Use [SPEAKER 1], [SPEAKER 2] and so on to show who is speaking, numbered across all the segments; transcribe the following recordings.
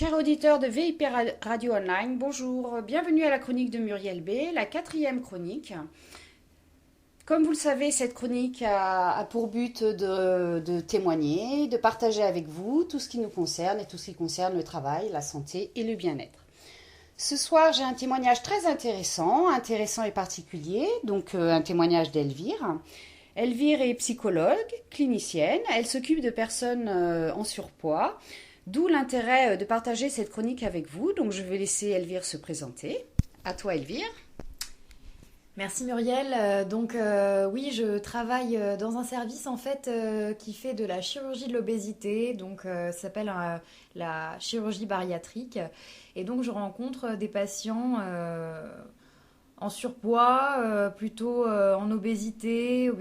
[SPEAKER 1] Chers auditeurs de VIP Radio Online, bonjour, bienvenue à la chronique de Muriel B, la quatrième chronique. Comme vous le savez, cette chronique a pour but de témoigner, de partager avec vous tout ce qui nous concerne et tout ce qui concerne le travail, la santé et le bien-être. Ce soir, j'ai un témoignage très intéressant et particulier, donc un témoignage d'Elvire. Elvire est psychologue, clinicienne, elle s'occupe de personnes en surpoids, d'où l'intérêt de partager cette chronique avec vous. Donc je vais laisser Elvire se présenter. À toi Elvire.
[SPEAKER 2] Merci Muriel. Oui, je travaille dans un service en fait qui fait de la chirurgie de l'obésité, ça s'appelle la chirurgie bariatrique. Et donc je rencontre des patients en surpoids, plutôt en obésité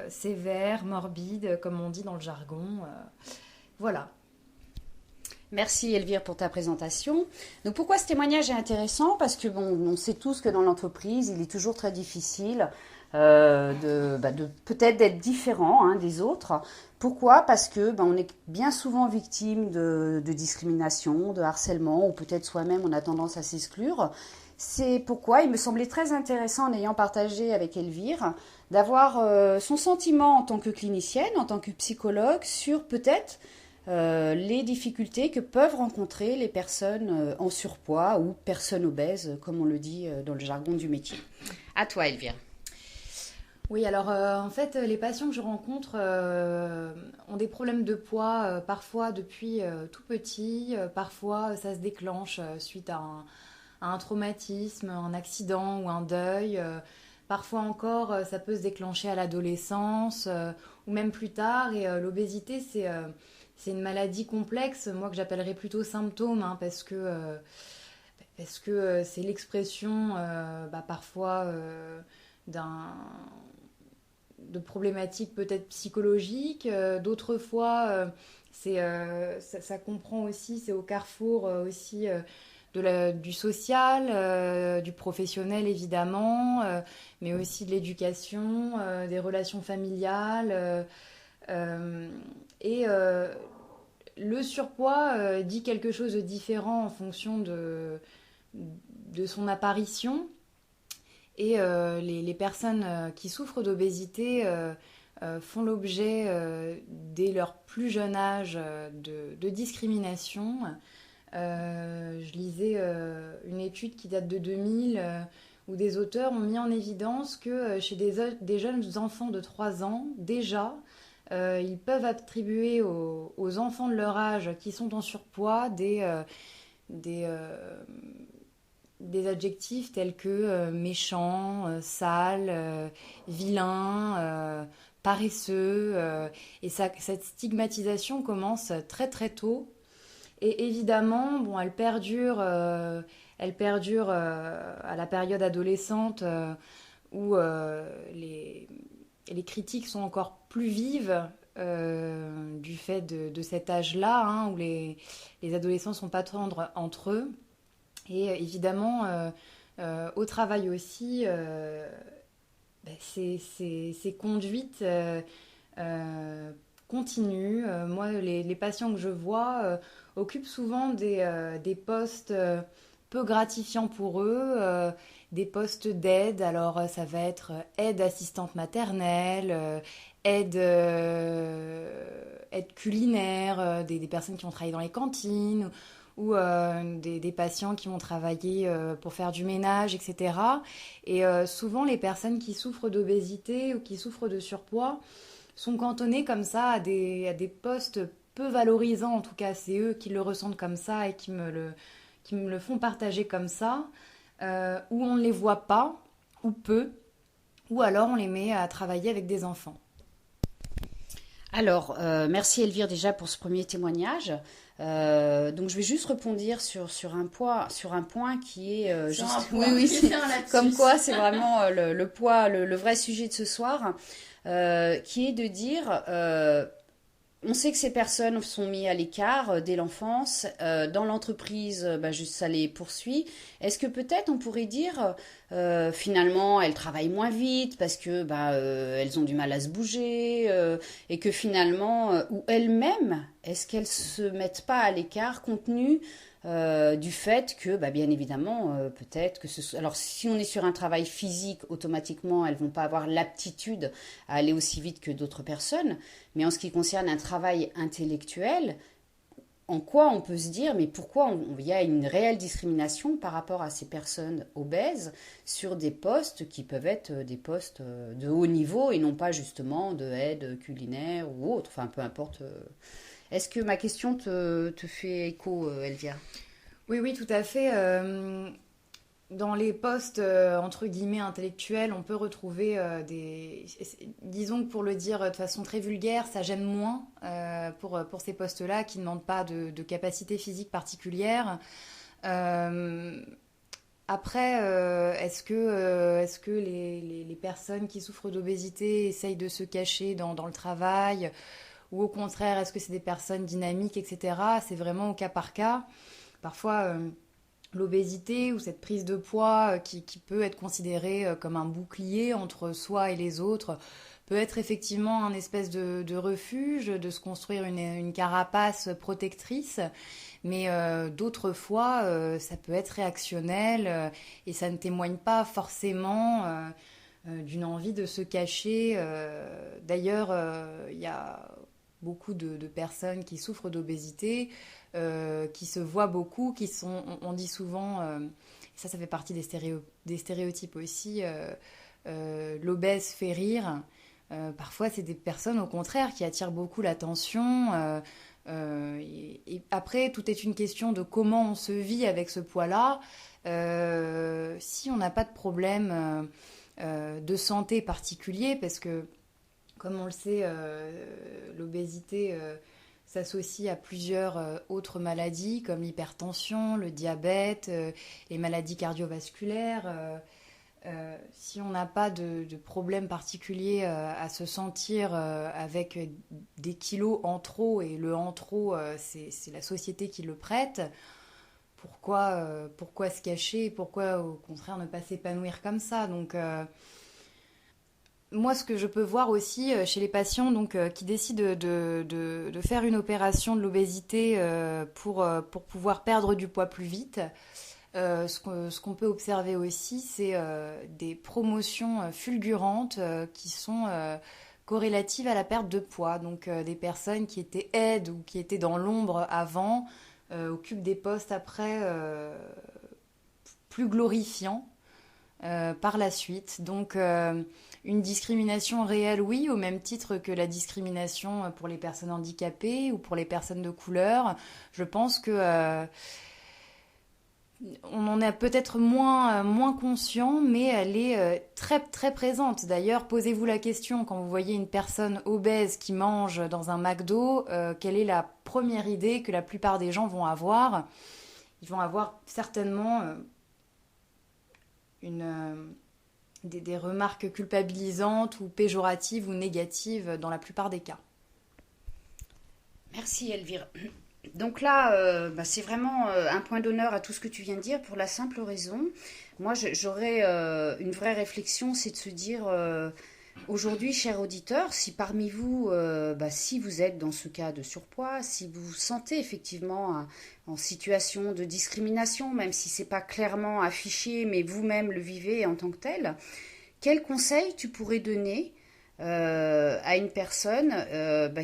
[SPEAKER 2] sévère, morbide, comme on dit dans le jargon. Voilà.
[SPEAKER 1] Merci Elvire pour ta présentation. Donc pourquoi ce témoignage est intéressant? Parce que on sait tous que dans l'entreprise, il est toujours très difficile de peut-être d'être différent des autres. Pourquoi? Parce que on est bien souvent victime de discrimination, de harcèlement, ou peut-être soi-même on a tendance à s'exclure. C'est pourquoi il me semblait très intéressant, en ayant partagé avec Elvire, d'avoir son sentiment en tant que clinicienne, en tant que psychologue, sur peut-être les difficultés que peuvent rencontrer les personnes en surpoids ou personnes obèses, comme on le dit dans le jargon du métier. À toi, Elvire.
[SPEAKER 2] Oui, alors en fait, les patients que je rencontre ont des problèmes de poids, parfois depuis tout petit, parfois ça se déclenche suite à un traumatisme, un accident ou un deuil. Parfois encore, ça peut se déclencher à l'adolescence ou même plus tard. Et l'obésité, c'est une maladie complexe, moi que j'appellerais plutôt symptôme, parce que c'est l'expression parfois de problématiques peut-être psychologiques. D'autres fois, ça comprend aussi, c'est au carrefour aussi du social, du professionnel évidemment, mais aussi de l'éducation, des relations familiales. Le surpoids dit quelque chose de différent en fonction de son apparition. Et les personnes qui souffrent d'obésité font l'objet, dès leur plus jeune âge, de discrimination. Je lisais une étude qui date de 2000 où des auteurs ont mis en évidence que chez des jeunes enfants de 3 ans, déjà, ils peuvent attribuer aux enfants de leur âge qui sont en surpoids des adjectifs tels que méchant, sale, vilain, paresseux. Et cette stigmatisation commence très très tôt. Et évidemment, elle perdure à la période adolescente où les critiques sont encore plus vives du fait de cet âge-là, où les adolescents ne sont pas tendres entre eux. Et évidemment, au travail aussi, ces conduites continuent. Moi, les patients que je vois occupent souvent des postes peu gratifiants pour eux, des postes d'aide. Alors, ça va être aide assistante maternelle, aide culinaire, des personnes qui vont travailler dans les cantines, ou des patients qui vont travailler pour faire du ménage, etc. Et souvent, les personnes qui souffrent d'obésité ou qui souffrent de surpoids sont cantonnées comme ça à des postes peu valorisants. En tout cas, c'est eux qui le ressentent comme ça et qui me le font partager comme ça, où on ne les voit pas, ou peu, ou alors on les met à travailler avec des enfants.
[SPEAKER 1] Alors, merci Elvire déjà pour ce premier témoignage. Donc je vais juste rebondir sur un point qui est juste... Oui, comme quoi c'est vraiment le poids, le vrai sujet de ce soir, qui est de dire... on sait que ces personnes sont mises à l'écart dès l'enfance. Dans l'entreprise, juste ça les poursuit. Est-ce que peut-être on pourrait dire finalement elles travaillent moins vite parce que elles ont du mal à se bouger et que finalement ou elles-mêmes est-ce qu'elles se mettent pas à l'écart compte tenu du fait que, bien évidemment, peut-être que alors si on est sur un travail physique, automatiquement, elles vont pas avoir l'aptitude à aller aussi vite que d'autres personnes. Mais en ce qui concerne un travail intellectuel, en quoi on peut se dire, mais pourquoi il y a une réelle discrimination par rapport à ces personnes obèses sur des postes qui peuvent être des postes de haut niveau et non pas justement de aide culinaire ou autre, enfin peu importe. Est-ce que ma question te fait écho, Elvia?
[SPEAKER 2] Oui, oui, tout à fait. Dans les postes entre guillemets intellectuels, on peut retrouver disons que pour le dire de façon très vulgaire, ça gêne moins pour ces postes-là qui ne demandent pas de capacité physique particulière. Euh, Après, est-ce que les personnes qui souffrent d'obésité essayent de se cacher dans le travail ou au contraire, est-ce que c'est des personnes dynamiques, etc. C'est vraiment au cas par cas. Parfois, l'obésité ou cette prise de poids qui peut être considérée comme un bouclier entre soi et les autres peut être effectivement un espèce de refuge, de se construire une carapace protectrice, mais d'autres fois, ça peut être réactionnel et ça ne témoigne pas forcément d'une envie de se cacher. D'ailleurs, il y a beaucoup de personnes qui souffrent d'obésité, qui se voient beaucoup, qui sont, on dit souvent, ça fait partie des stéréotypes aussi, l'obèse fait rire. Parfois, c'est des personnes au contraire qui attirent beaucoup l'attention. Et après, tout est une question de comment on se vit avec ce poids-là. Si on n'a pas de problème de santé particulier, parce que comme on le sait, l'obésité s'associe à plusieurs autres maladies comme l'hypertension, le diabète, les maladies cardiovasculaires. Si on n'a pas de problème particulier à se sentir avec des kilos en trop, et le en trop, c'est la société qui le prête, pourquoi se cacher? Pourquoi au contraire ne pas s'épanouir comme ça? Donc moi, ce que je peux voir aussi chez les patients qui décident de faire une opération de l'obésité pour pouvoir perdre du poids plus vite, ce qu'on peut observer aussi, c'est des promotions fulgurantes qui sont corrélatives à la perte de poids. Donc des personnes qui étaient aides ou qui étaient dans l'ombre avant occupent des postes après plus glorifiants par la suite. Donc une discrimination réelle, oui, au même titre que la discrimination pour les personnes handicapées ou pour les personnes de couleur. Je pense que on en est peut-être moins conscient, mais elle est très très présente. D'ailleurs, posez-vous la question quand vous voyez une personne obèse qui mange dans un McDo, quelle est la première idée que la plupart des gens vont avoir? Ils vont avoir certainement des remarques culpabilisantes ou péjoratives ou négatives dans la plupart des cas.
[SPEAKER 1] Merci Elvire. Donc là, c'est vraiment un point d'honneur à tout ce que tu viens de dire pour la simple raison. Moi, j'aurais une vraie réflexion, c'est de se dire, aujourd'hui, chers auditeurs, si parmi vous, si vous êtes dans ce cas de surpoids, si vous vous sentez effectivement en situation de discrimination, même si c'est pas clairement affiché, mais vous-même le vivez en tant que tel, quel conseil tu pourrais donner à une personne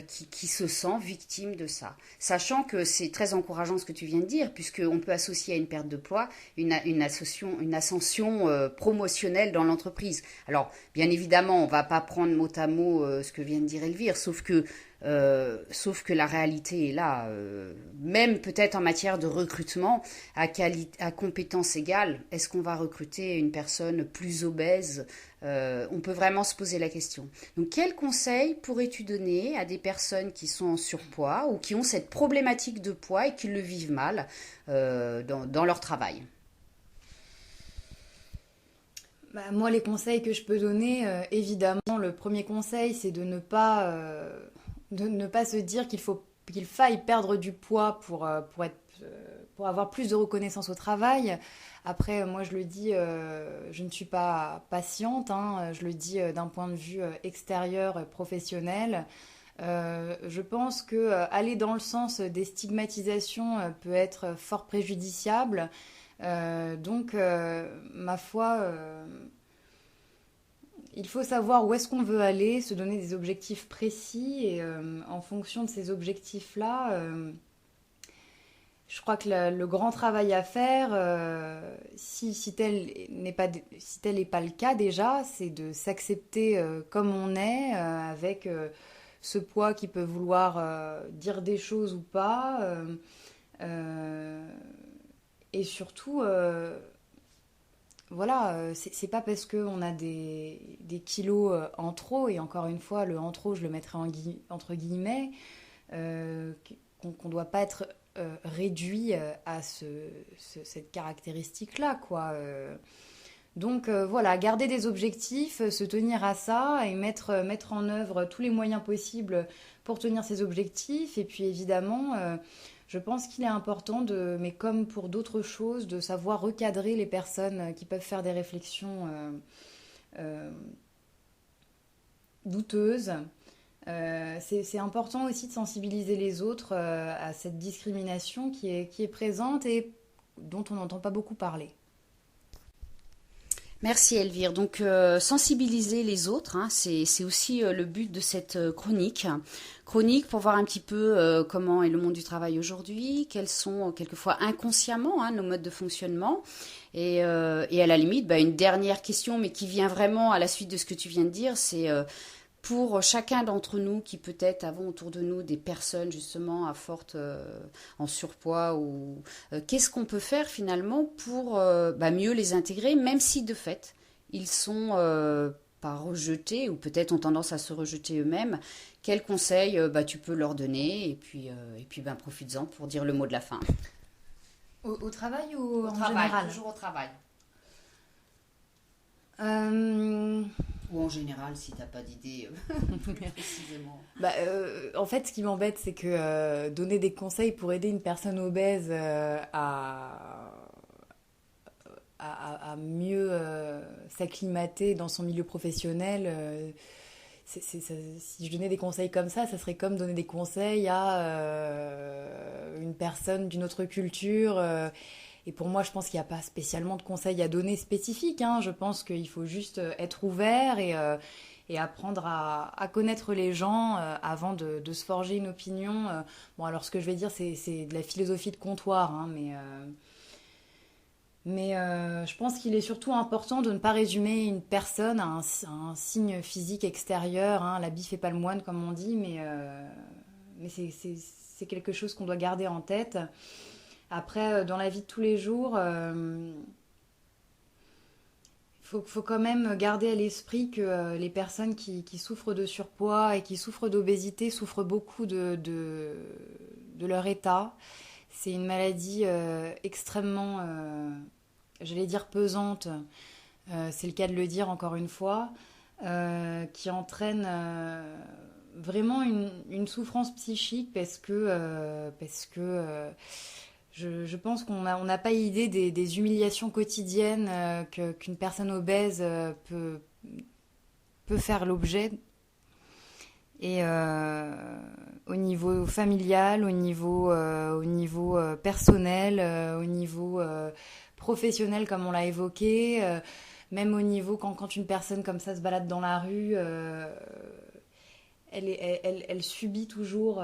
[SPEAKER 1] qui se sent victime de ça. Sachant que c'est très encourageant ce que tu viens de dire, puisqu'on peut associer à une perte de poids une ascension promotionnelle dans l'entreprise. Alors, bien évidemment, on ne va pas prendre mot à mot ce que vient de dire Elvire, sauf que la réalité est là. Même peut-être en matière de recrutement, à compétences égales, est-ce qu'on va recruter une personne plus obèse? On peut vraiment se poser la question. Donc, quel conseil pourrais-tu donner à des personnes qui sont en surpoids ou qui ont cette problématique de poids et qui le vivent mal dans leur travail?
[SPEAKER 2] Moi, les conseils que je peux donner, évidemment, le premier conseil, c'est de ne pas de ne pas se dire qu'il faille perdre du poids pour avoir plus de reconnaissance au travail. Après, moi, je le dis, je ne suis pas patiente, hein, je le dis d'un point de vue extérieur, professionnel. Je pense que aller dans le sens des stigmatisations peut être fort préjudiciable. Ma foi, il faut savoir où est-ce qu'on veut aller, se donner des objectifs précis et en fonction de ces objectifs-là, je crois que le grand travail à faire, si tel n'est pas le cas déjà, c'est de s'accepter comme on est, avec ce poids qui peut vouloir dire des choses ou pas, et surtout, voilà, c'est pas parce qu'on a des kilos en trop, et encore une fois, le en trop, je le mettrai entre guillemets, euh, qu'on ne doit pas être réduit à cette caractéristique-là, quoi. Voilà, garder des objectifs, se tenir à ça et mettre en œuvre tous les moyens possibles pour tenir ces objectifs. Et puis évidemment, je pense qu'il est important mais comme pour d'autres choses, de savoir recadrer les personnes qui peuvent faire des réflexions euh, douteuses. C'est important aussi de sensibiliser les autres à cette discrimination qui est présente et dont on n'entend pas beaucoup parler.
[SPEAKER 1] Merci Elvire. Donc sensibiliser les autres, hein, c'est aussi le but de cette chronique. Chronique pour voir un petit peu comment est le monde du travail aujourd'hui, quels sont quelquefois inconsciemment nos modes de fonctionnement. Et à la limite, une dernière question, mais qui vient vraiment à la suite de ce que tu viens de dire, c'est pour chacun d'entre nous qui peut-être avons autour de nous des personnes justement à forte en surpoids ou qu'est-ce qu'on peut faire finalement pour mieux les intégrer, même si de fait ils sont pas rejetés ou peut-être ont tendance à se rejeter eux-mêmes. Quels conseils tu peux leur donner et puis profites-en pour dire le mot de la fin.
[SPEAKER 2] Au travail ou
[SPEAKER 1] Au
[SPEAKER 2] en
[SPEAKER 1] travail,
[SPEAKER 2] général?
[SPEAKER 1] toujours au travail.
[SPEAKER 2] Euh,
[SPEAKER 1] Ou en général, si t'as pas d'idée précisément.
[SPEAKER 2] En fait, ce qui m'embête, c'est que donner des conseils pour aider une personne obèse à mieux s'acclimater dans son milieu professionnel, si je donnais des conseils comme ça serait comme donner des conseils à une personne d'une autre culture. Et pour moi, je pense qu'il n'y a pas spécialement de conseils à donner spécifiques, hein. Je pense qu'il faut juste être ouvert et apprendre à connaître les gens avant de se forger une opinion. Bon, alors ce que je vais dire, c'est de la philosophie de comptoir, hein, mais je pense qu'il est surtout important de ne pas résumer une personne à un signe physique extérieur, hein. L'habit fait pas le moine, comme on dit, mais c'est quelque chose qu'on doit garder en tête. Après, dans la vie de tous les jours, faut quand même garder à l'esprit que les personnes qui souffrent de surpoids et qui souffrent d'obésité souffrent beaucoup de leur état. C'est une maladie extrêmement, j'allais dire pesante, c'est le cas de le dire encore une fois, qui entraîne vraiment une souffrance psychique parce que je pense on n'a pas idée des humiliations quotidiennes qu'une personne obèse peut faire l'objet. Et au niveau familial, au niveau personnel, au niveau professionnel, comme on l'a évoqué, même au niveau quand une personne comme ça se balade dans la rue, elle subit toujours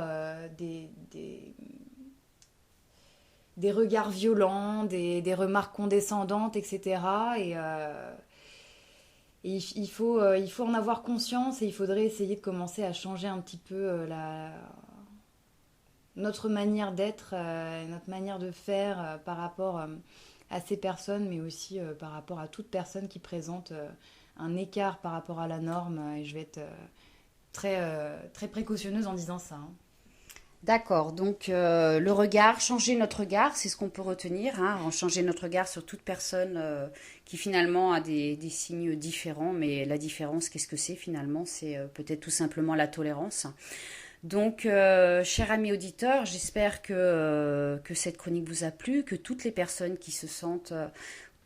[SPEAKER 2] des regards violents, des remarques condescendantes, etc. Et il faut en avoir conscience et il faudrait essayer de commencer à changer un petit peu notre manière d'être, notre manière de faire par rapport à ces personnes, mais aussi par rapport à toute personne qui présente un écart par rapport à la norme. Et je vais être très précautionneuse en disant ça, hein.
[SPEAKER 1] D'accord, donc le regard, changer notre regard, c'est ce qu'on peut retenir, hein, changer notre regard sur toute personne qui finalement a des signes différents, mais la différence, qu'est-ce que c'est finalement? C'est peut-être tout simplement la tolérance. Donc, chers amis auditeurs, j'espère que cette chronique vous a plu, que toutes les personnes qui se sentent,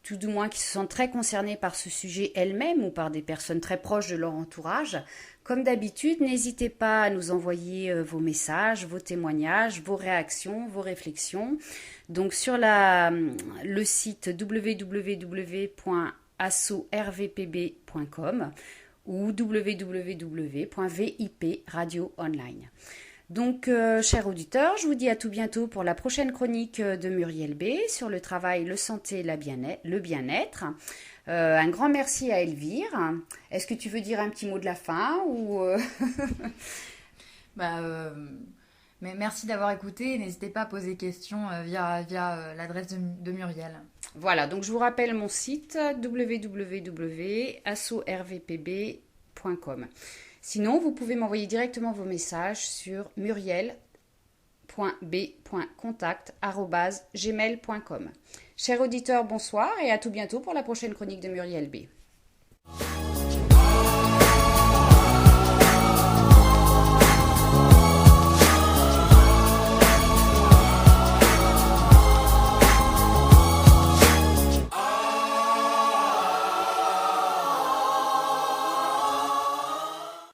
[SPEAKER 1] tout du moins qui se sentent très concernées par ce sujet elles-mêmes ou par des personnes très proches de leur entourage, comme d'habitude, n'hésitez pas à nous envoyer vos messages, vos témoignages, vos réactions, vos réflexions. Donc sur le site www.assorvpb.com ou www.vipradioonline. Donc, chers auditeurs, je vous dis à tout bientôt pour la prochaine chronique de Muriel B sur le travail, le santé, le bien-être. Un grand merci à Elvire. Est-ce que tu veux dire un petit mot de la fin ou
[SPEAKER 2] Mais merci d'avoir écouté. N'hésitez pas à poser questions via l'adresse de Muriel.
[SPEAKER 1] Voilà, donc je vous rappelle mon site www.assorvpb.com. Sinon, vous pouvez m'envoyer directement vos messages sur muriel.b.contact@gmail.com. Chers auditeurs, bonsoir et à tout bientôt pour la prochaine chronique de Muriel B.